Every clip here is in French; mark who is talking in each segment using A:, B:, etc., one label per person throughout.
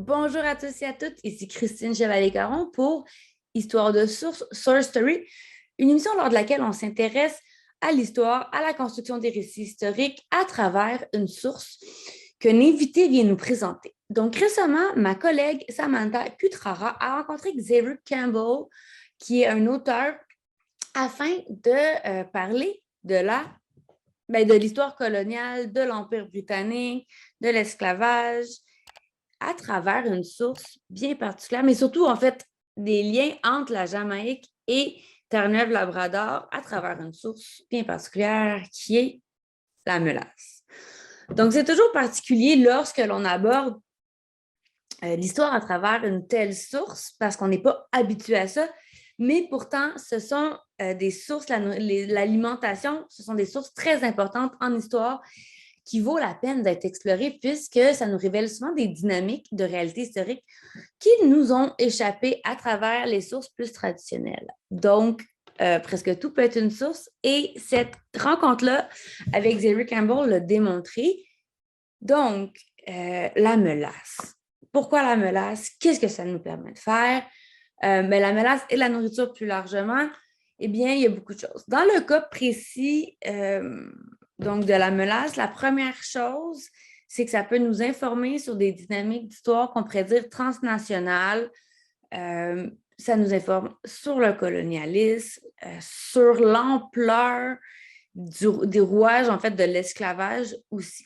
A: Bonjour à tous et à toutes, ici Christine Chevalier-Caron pour Histoire de source, Source Story, une émission lors de laquelle on s'intéresse à l'histoire, à la construction des récits historiques à travers une source qu'un invité vient nous présenter. Donc récemment, ma collègue Samantha Cutrara a rencontré Xavier Campbell, qui est un auteur, afin de parler de l'histoire coloniale, de l'Empire britannique, de l'esclavage, à travers une source bien particulière, mais surtout, en fait, des liens entre la Jamaïque et Terre-Neuve-Labrador à travers une source bien particulière qui est la mélasse. Donc, c'est toujours particulier lorsque l'on aborde l'histoire à travers une telle source parce qu'on n'est pas habitué à ça, mais pourtant, ce sont des sources, l'alimentation, ce sont des sources très importantes en histoire qui vaut la peine d'être explorée puisque ça nous révèle souvent des dynamiques de réalité historique qui nous ont échappé à travers les sources plus traditionnelles. Donc, presque tout peut être une source et cette rencontre-là avec Xavier Campbell l'a démontré. Donc, la mélasse. Pourquoi la mélasse? Qu'est-ce que ça nous permet de faire? La mélasse et la nourriture plus largement, eh bien, il y a beaucoup de choses. Dans le cas précis donc de la mélasse, la première chose, c'est que ça peut nous informer sur des dynamiques d'histoire qu'on pourrait dire transnationales. Ça nous informe sur le colonialisme, sur l'ampleur des rouages, en fait, de l'esclavage aussi.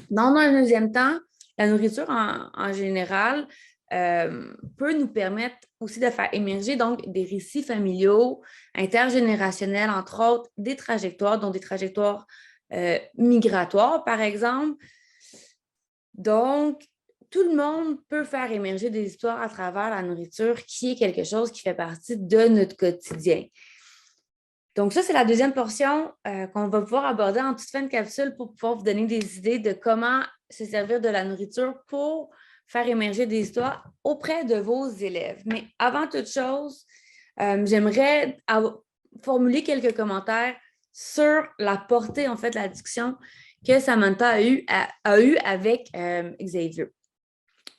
A: Dans un deuxième temps, la nourriture en général peut nous permettre aussi de faire émerger donc des récits familiaux, intergénérationnels, entre autres, des trajectoires, dont des trajectoires migratoires, par exemple. Donc, tout le monde peut faire émerger des histoires à travers la nourriture, qui est quelque chose qui fait partie de notre quotidien. Donc, ça, c'est la deuxième portion qu'on va pouvoir aborder en toute fin de capsule pour pouvoir vous donner des idées de comment se servir de la nourriture pour faire émerger des histoires auprès de vos élèves. Mais avant toute chose, j'aimerais formuler quelques commentaires sur la portée, en fait, de la discussion que Samantha a eu avec Xavier.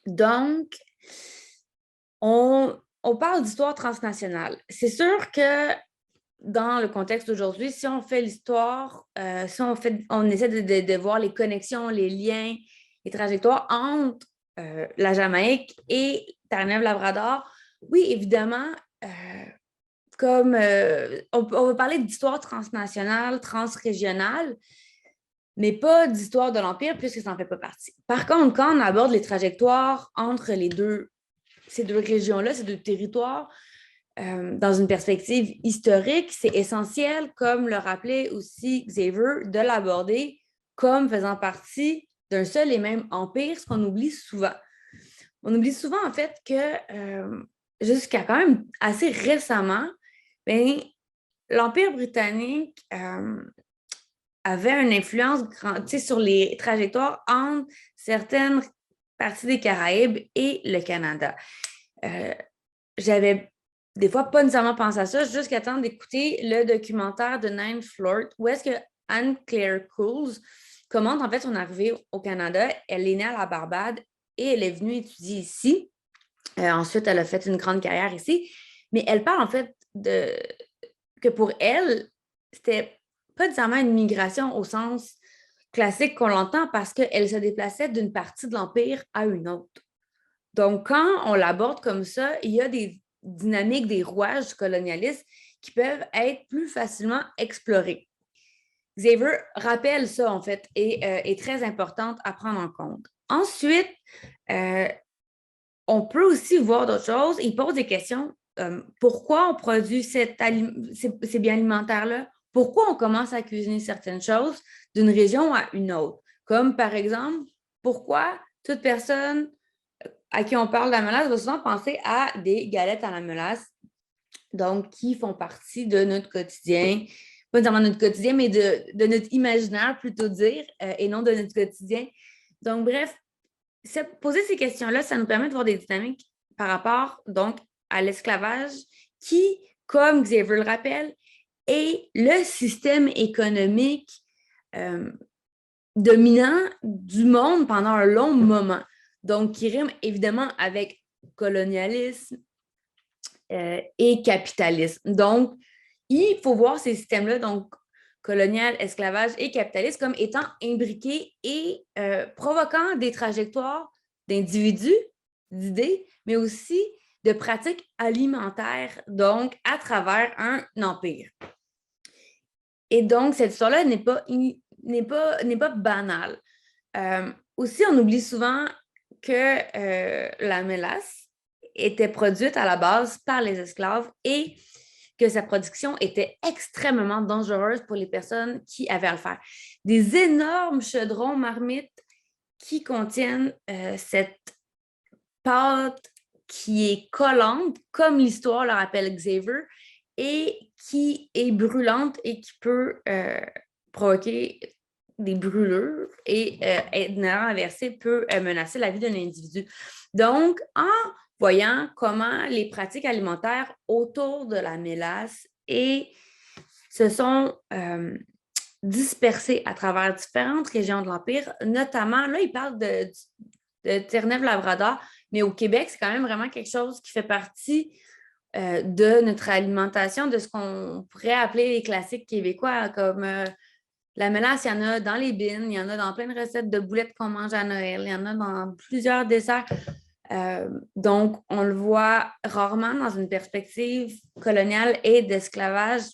A: Donc, on parle d'histoire transnationale. C'est sûr que dans le contexte d'aujourd'hui, si on fait l'histoire, on essaie de voir les connexions, les liens, les trajectoires entre la Jamaïque et Terre-Neuve-Labrador, oui, évidemment, on va parler d'histoire transnationale, transrégionale, mais pas d'histoire de l'Empire puisque ça n'en fait pas partie. Par contre, quand on aborde les trajectoires entre ces deux régions-là, ces deux territoires, dans une perspective historique, c'est essentiel, comme le rappelait aussi Xavier, de l'aborder comme faisant partie d'un seul et même empire, ce qu'on oublie souvent. On oublie souvent, en fait, que jusqu'à quand même assez récemment, bien, l'Empire britannique avait une influence sur les trajectoires entre certaines parties des Caraïbes et le Canada. J'avais des fois pas nécessairement pensé à ça jusqu'à temps d'écouter le documentaire de Nine Flort où est-ce que Anne-Claire Coles commente en fait son arrivée au Canada. Elle est née à la Barbade et elle est venue étudier ici. Ensuite, elle a fait une grande carrière ici. Mais elle parle en fait que pour elle, c'était pas nécessairement une migration au sens classique qu'on l'entend parce qu'elle se déplaçait d'une partie de l'Empire à une autre. Donc, quand on l'aborde comme ça, il y a des dynamiques, des rouages du colonialisme qui peuvent être plus facilement explorés. Xavier rappelle ça, en fait, et est très importante à prendre en compte. Ensuite, on peut aussi voir d'autres choses. Il pose des questions. Pourquoi on produit ces biens alimentaires-là? Pourquoi on commence à cuisiner certaines choses d'une région à une autre? Comme, par exemple, pourquoi toute personne à qui on parle de la mélasse va souvent penser à des galettes à la mélasse, donc qui font partie de notre quotidien, pas nécessairement de notre quotidien, mais de notre imaginaire, plutôt dire, et non de notre quotidien. Donc, bref, poser ces questions-là, ça nous permet de voir des dynamiques par rapport, donc, à l'esclavage qui, comme Xavier le rappelle, est le système économique dominant du monde pendant un long moment. donc qui rime évidemment avec colonialisme et capitalisme. Donc, il faut voir ces systèmes-là, donc colonial, esclavage et capitaliste, comme étant imbriqués et provoquant des trajectoires d'individus, d'idées, mais aussi de pratiques alimentaires, donc à travers un empire. Et donc, cette histoire-là n'est pas banale. Aussi, on oublie souvent que la mélasse était produite à la base par les esclaves et que sa production était extrêmement dangereuse pour les personnes qui avaient à le faire. Des énormes chaudrons marmites qui contiennent cette pâte qui est collante, comme l'histoire le rappelle Xavier, et qui est brûlante et qui peut provoquer des brûlures et être inversée peut menacer la vie d'un individu. Donc, en voyant comment les pratiques alimentaires autour de la mélasse se sont dispersées à travers différentes régions de l'Empire, notamment, là, il parle de Terre-Neuve-Labrador, mais au Québec, c'est quand même vraiment quelque chose qui fait partie de notre alimentation, de ce qu'on pourrait appeler les classiques québécois, comme la mélasse, il y en a dans les bines, il y en a dans plein de recettes de boulettes qu'on mange à Noël, il y en a dans plusieurs desserts. Donc, on le voit rarement dans une perspective coloniale et d'esclavage.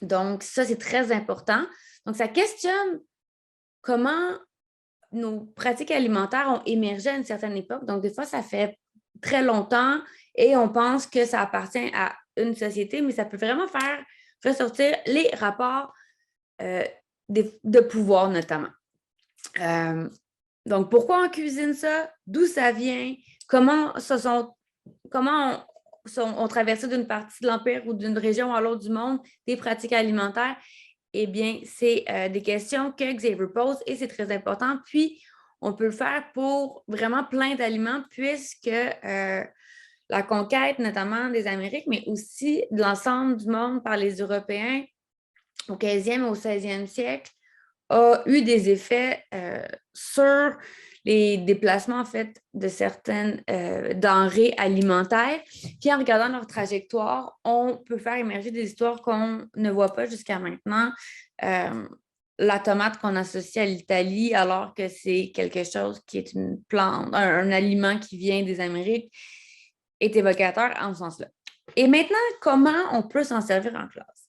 A: Donc, ça, c'est très important. Donc, ça questionne comment nos pratiques alimentaires ont émergé à une certaine époque. Donc, des fois, ça fait très longtemps et on pense que ça appartient à une société, mais ça peut vraiment faire ressortir les rapports de pouvoir, notamment. Donc, pourquoi on cuisine ça? D'où ça vient? Comment ont traversé d'une partie de l'Empire ou d'une région à l'autre du monde des pratiques alimentaires? Eh bien, c'est des questions que Xavier pose et c'est très important. Puis, on peut le faire pour vraiment plein d'aliments puisque la conquête, notamment des Amériques, mais aussi de l'ensemble du monde par les Européens au 15e et au 16e siècle, a eu des effets sur les déplacements en fait, de certaines denrées alimentaires. Puis en regardant leur trajectoire, on peut faire émerger des histoires qu'on ne voit pas jusqu'à maintenant. La tomate qu'on associe à l'Italie, alors que c'est quelque chose qui est une plante, un aliment qui vient des Amériques, est évocateur en ce sens-là. Et maintenant, comment on peut s'en servir en classe?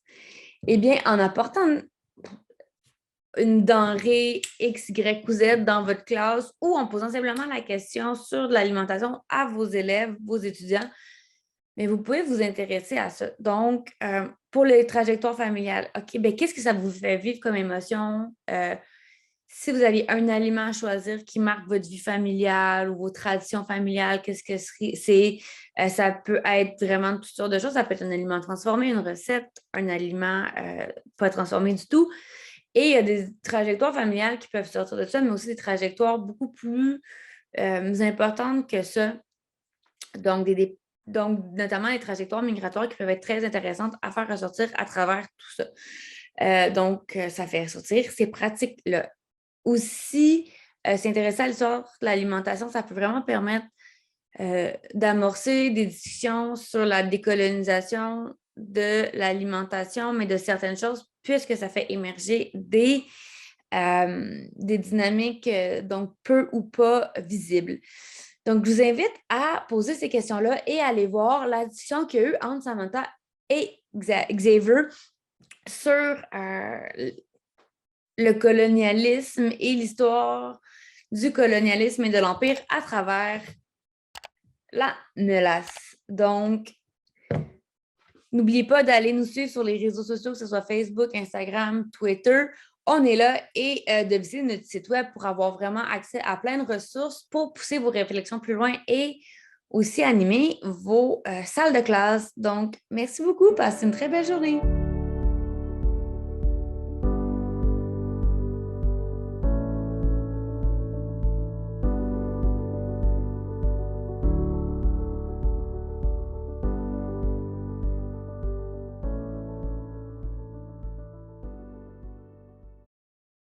A: Eh bien, en apportant une denrée X, Y ou Z dans votre classe ou en posant simplement la question sur de l'alimentation à vos élèves, vos étudiants, mais vous pouvez vous intéresser à ça. Donc, pour les trajectoires familiales, OK, bien, qu'est-ce que ça vous fait vivre comme émotion? Si vous aviez un aliment à choisir qui marque votre vie familiale ou vos traditions familiales, qu'est-ce que c'est? Ça peut être vraiment toutes sortes de choses. Ça peut être un aliment transformé, une recette, un aliment pas transformé du tout. Et il y a des trajectoires familiales qui peuvent sortir de ça, mais aussi des trajectoires beaucoup plus importantes que ça. Donc, notamment les trajectoires migratoires qui peuvent être très intéressantes à faire ressortir à travers tout ça. Donc, ça fait ressortir ces pratiques-là. Aussi, s'intéresser à l'histoire de l'alimentation, ça peut vraiment permettre d'amorcer des discussions sur la décolonisation de l'alimentation, mais de certaines choses, puisque ça fait émerger des dynamiques donc peu ou pas visibles. Donc, je vous invite à poser ces questions-là et à aller voir la discussion qu'il y a eu entre Samantha et Xavier sur le colonialisme et l'histoire du colonialisme et de l'Empire à travers la mélasse. Donc, n'oubliez pas d'aller nous suivre sur les réseaux sociaux, que ce soit Facebook, Instagram, Twitter. On est là et de visiter notre site web pour avoir vraiment accès à plein de ressources pour pousser vos réflexions plus loin et aussi animer vos salles de classe. Donc, merci beaucoup. Passez une très belle journée.